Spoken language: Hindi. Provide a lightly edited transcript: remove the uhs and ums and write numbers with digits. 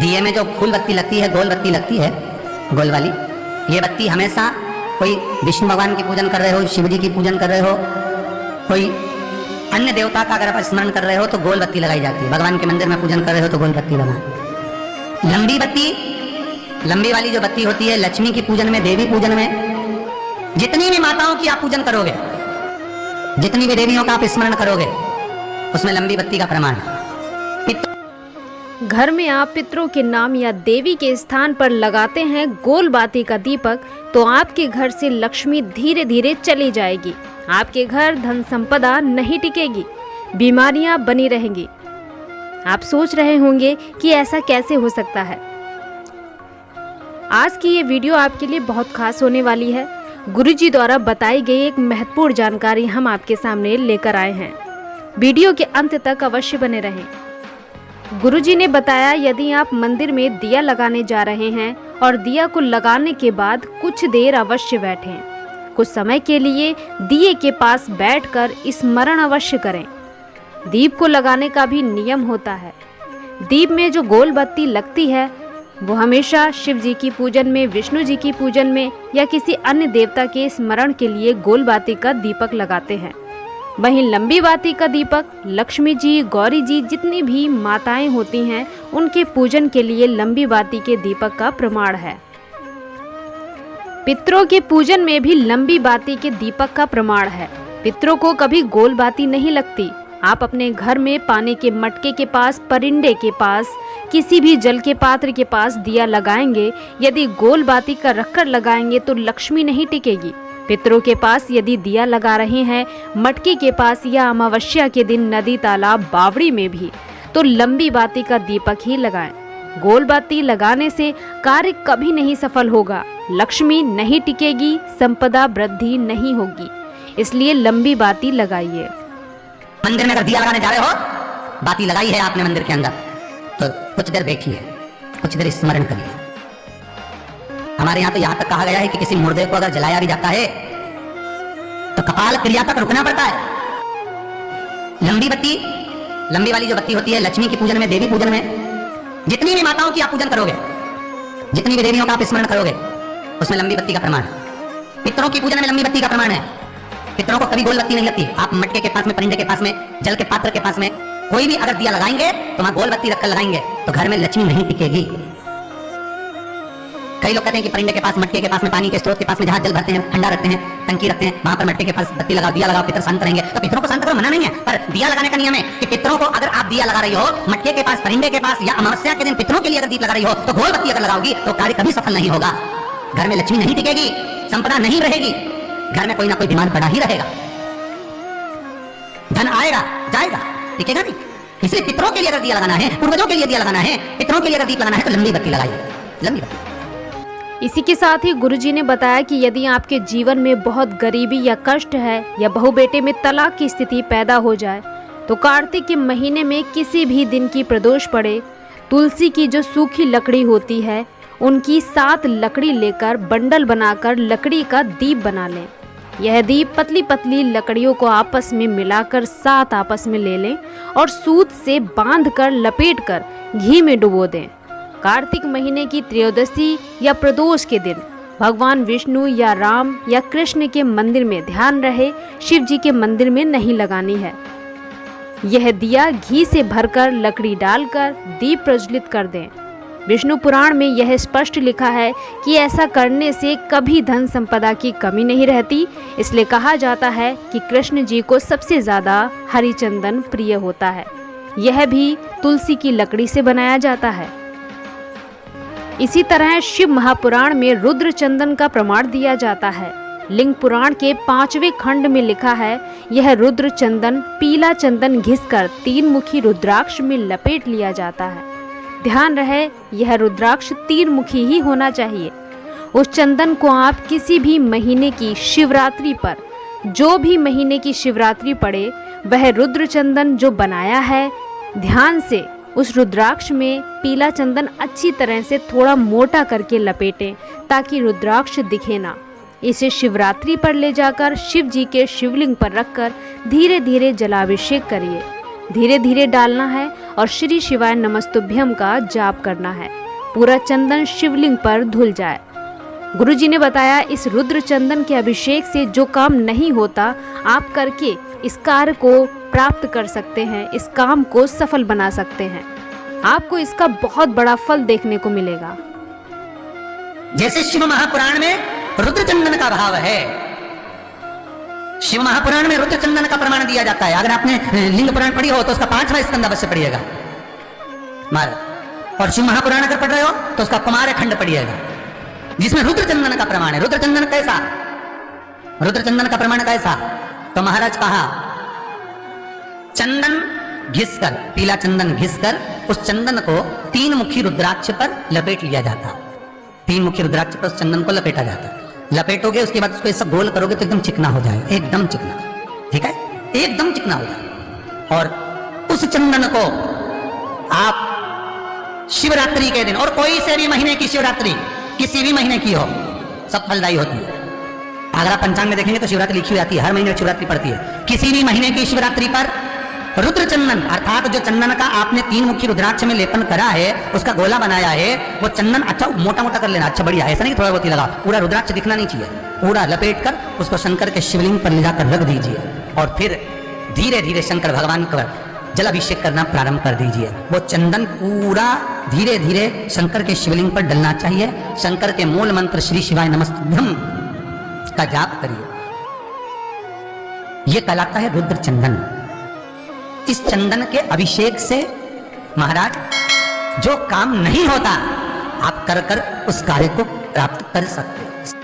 दिए में जो फूल बत्ती लगती है, गोल बत्ती लगती है, गोल वाली, ये बत्ती हमेशा कोई विष्णु भगवान की पूजन कर रहे हो, शिव जी की पूजन कर रहे हो, कोई अन्य देवता का अगर आप स्मरण कर रहे हो तो गोल बत्ती लगाई जाती है। भगवान के मंदिर में पूजन कर रहे हो तो गोल बत्ती लगाएं। लंबी बत्ती, लंबी वाली जो बत्ती होती है, लक्ष्मी की पूजन में, देवी पूजन में, जितनी भी माताओं की आप पूजन करोगे, जितनी भी देवियों का आप स्मरण करोगे, उसमें लंबी बत्ती का प्रमाण है। घर में आप पितरों के नाम या देवी के स्थान पर लगाते हैं गोल बाती का दीपक, तो आपके घर से लक्ष्मी धीरे धीरे चली जाएगी। आपके घर धन संपदा नहीं टिकेगी, बीमारियां बनी रहेंगी। आप सोच रहे होंगे कि ऐसा कैसे हो सकता है। आज की ये वीडियो आपके लिए बहुत खास होने वाली है। गुरुजी द्वारा बताई गई एक महत्वपूर्ण जानकारी हम आपके सामने लेकर आए हैं। वीडियो के अंत तक अवश्य बने रहें। गुरुजी ने बताया, यदि आप मंदिर में दिया लगाने जा रहे हैं और दिया को लगाने के बाद कुछ देर अवश्य बैठें। कुछ समय के लिए दिए के पास बैठकर स्मरण अवश्य करें। दीप को लगाने का भी नियम होता है। दीप में जो गोल बत्ती लगती है वो हमेशा शिव जी की पूजन में, विष्णु जी की पूजन में या किसी अन्य देवता के स्मरण के लिए गोल बाती का दीपक लगाते हैं। वहीं लंबी बाती का दीपक लक्ष्मी जी, गौरी जी, जितनी भी माताएं होती हैं उनके पूजन के लिए लंबी बाती के दीपक का प्रमाण है। पितरों के पूजन में भी लंबी बाती के दीपक का प्रमाण है। पितरों को कभी गोल बाती नहीं लगती। आप अपने घर में पानी के मटके के पास, परिंदे के पास, किसी भी जल के पात्र के पास दिया लगाएंगे, यदि गोल बाती का रखकर लगाएंगे तो लक्ष्मी नहीं टिकेगी। पितरों के पास यदि दिया लगा रहे हैं मटके के पास या अमावस्या के दिन नदी, तालाब, बावड़ी में भी, तो लंबी बाती का दीपक ही लगाएं। गोल बाती लगाने से कार्य कभी नहीं सफल होगा, लक्ष्मी नहीं टिकेगी, संपदा वृद्धि नहीं होगी। इसलिए लंबी बाती लगाइए। मंदिर में अगर दिया लगाने जा रहे हो, बाती लगाई है आपने मंदिर के अंदर, तो कुछ देर बैठिए, कुछ देर स्मरण करिए। हमारे यहाँ तो यहाँ तक कहा गया है कि किसी मुर्दे को अगर जलाया भी जाता है तो कपाल क्रिया तक रुकना पड़ता है। लंबी बत्ती, लंबी वाली जो बत्ती होती है, लक्ष्मी की पूजन में, देवी पूजन में, जितनी भी माताओं की आप पूजन करोगे, जितनी भी देवियों का आप स्मरण करोगे, उसमें लंबी बत्ती का प्रमाण है। पितरों की पूजन में लंबी बत्ती का प्रमाण है। पितरों को कभी गोल बत्ती नहीं लगती। आप मटके के पास में, परिंदे के पास में, जल के पात्र के पास में कोई भी अगर दिया लगाएंगे तो वहां गोल बत्ती रखकर लगाएंगे तो घर में लक्ष्मी नहीं टिकेगी। कई लोग कहते हैं कि परिंदे के पास, मटके के पास में, पानी के स्रोत के पास में जहां जल भरते हैं, ठंडा रखते हैं, टंकी रखते हैं, वहां पर मटके के पास बत्ती लगाओ, दिया लगाओ, पितर शांत रहेंगे। तो पितरों को शांत करो, मना नहीं है, पर दिया लगाने का नियम है कि पितरों को अगर आप दिया लगा रही हो मटके के पास, परिंदे के पास या अमावस्या के दिन पितरों के लिए अगर दीप लगा रही हो तो गोल बत्ती अगर लगाओगी तो कार्य कभी सफल नहीं होगा। घर में लक्ष्मी नहीं टिकेगी, संपदा नहीं रहेगी, घर में कोई ना कोई बीमार पड़ा ही रहेगा। धन आएगा जाएगा, टिकेगा नहीं। इसलिए पितरों के लिए अगर दिया लगाना है, पूर्वजों के लिए दिया लगाना है, पितरों के लिए अगर दीप लगाना है तो लंबी बत्ती लगाइए, लंबी बत्ती। इसी के साथ ही गुरुजी ने बताया कि यदि आपके जीवन में बहुत गरीबी या कष्ट है या बहू बेटे में तलाक की स्थिति पैदा हो जाए तो कार्तिक के महीने में किसी भी दिन की प्रदोष पड़े, तुलसी की जो सूखी लकड़ी होती है उनकी 7 लकड़ी लेकर बंडल बनाकर लकड़ी का दीप बना लें। यह दीप पतली पतली लकड़ियों को आपस में मिलाकर 7 आपस में ले लें और सूत से बांधकर लपेटकर घी में डुबो दें। कार्तिक महीने की त्रयोदशी या प्रदोष के दिन भगवान विष्णु या राम या कृष्ण के मंदिर में, ध्यान रहे शिव जी के मंदिर में नहीं लगानी है। यह दिया घी से भरकर लकड़ी डालकर दीप प्रज्वलित कर दें। विष्णु पुराण में यह स्पष्ट लिखा है कि ऐसा करने से कभी धन संपदा की कमी नहीं रहती। इसलिए कहा जाता है कि कृष्ण जी को सबसे ज्यादा हरिचंदन प्रिय होता है। यह भी तुलसी की लकड़ी से बनाया जाता है। इसी तरह शिव महापुराण में रुद्र चंदन का प्रमाण दिया जाता है। लिंग पुराण के 5वें खंड में लिखा है, यह रुद्र चंदन पीला चंदन घिसकर 3 मुखी रुद्राक्ष में लपेट लिया जाता है। ध्यान रहे यह रुद्राक्ष 3 मुखी ही होना चाहिए। उस चंदन को आप किसी भी महीने की शिवरात्रि पर, जो भी महीने की शिवरात्रि पड़े, वह रुद्र चंदन जो बनाया है, ध्यान से उस रुद्राक्ष में पीला चंदन अच्छी तरह से थोड़ा मोटा करके लपेटें ताकि रुद्राक्ष दिखे ना। इसे शिवरात्रि पर ले जाकर शिव जी के शिवलिंग पर रखकर धीरे धीरे जलाभिषेक करिए। धीरे धीरे डालना है और श्री शिवाय नमस्तुभ्यम का जाप करना है। पूरा चंदन शिवलिंग पर धुल जाए। गुरुजी ने बताया इस रुद्र चंदन के अभिषेक से जो काम नहीं होता आप करके इस कार्य को प्राप्त कर सकते हैं, इस काम को सफल बना सकते हैं। आपको इसका बहुत बड़ा फल देखने को मिलेगा। जैसे शिव महापुराण में रुद्र चंदन का भाव है, शिव महापुराण में रुद्र चंदन का प्रमाण दिया जाता है। अगर आपने लिंग पुराण पढ़ी हो तो उसका 5वां स्कंद अवश्य पढ़िएगा महाराज, और शिव महापुराण अगर पढ़ रहे हो तो उसका कुमार खंड पढ़िएगा, जिसमें रुद्र चंदन का प्रमाण है। रुद्र चंदन कैसा, रुद्र चंदन का प्रमाण कैसा, तो महाराज कहा चंदन घिसकर, पीला चंदन घिसकर उस चंदन को 3 मुखी रुद्राक्ष पर लपेट लिया जाता। 3 मुखी रुद्राक्ष पर उस चंदन को लपेटा जाता। लपेटोगे उसके बाद उसको ऐसा गोल करोगे तो एकदम चिकना हो जाएगा, एकदम चिकना, ठीक है, एकदम चिकना हो जाएगा। और उस चंदन को आप शिवरात्रि के दिन, और कोई से भी महीने की शिवरात्रि, किसी भी महीने की हो, सब फलदायी होती है। अगर आप पंचांग में देखेंगे तो शिवरात्रि लिखी हुई आती है, हर महीने शिवरात्रि पड़ती है। किसी भी महीने की शिवरात्रि पर रुद्र चंदन अर्थात जो चंदन का आपने 3 मुखी रुद्राक्ष में लेपन करा है, उसका गोला बनाया है, वो चंदन अच्छा मोटा मोटा कर लेना, अच्छा बढ़िया, ऐसा नहीं थोड़ा बहुत ही लगा, पूरा रुद्राक्ष दिखना नहीं चाहिए। पूरा लपेट कर उसको शंकर के शिवलिंग पर ले जाकर रख दीजिए और फिर धीरे धीरे शंकर भगवान का जल अभिषेक करना प्रारंभ कर दीजिए। वो चंदन पूरा धीरे धीरे शंकर के शिवलिंग पर डलना चाहिए। शंकर के मूल मंत्र श्री शिवाय नमस्तुभ्यम का जाप करिए। यह कहलाता है रुद्र चंदन। इस चंदन के अभिषेक से महाराज जो काम नहीं होता आप कर कर उस कार्य को प्राप्त कर सकते हैं।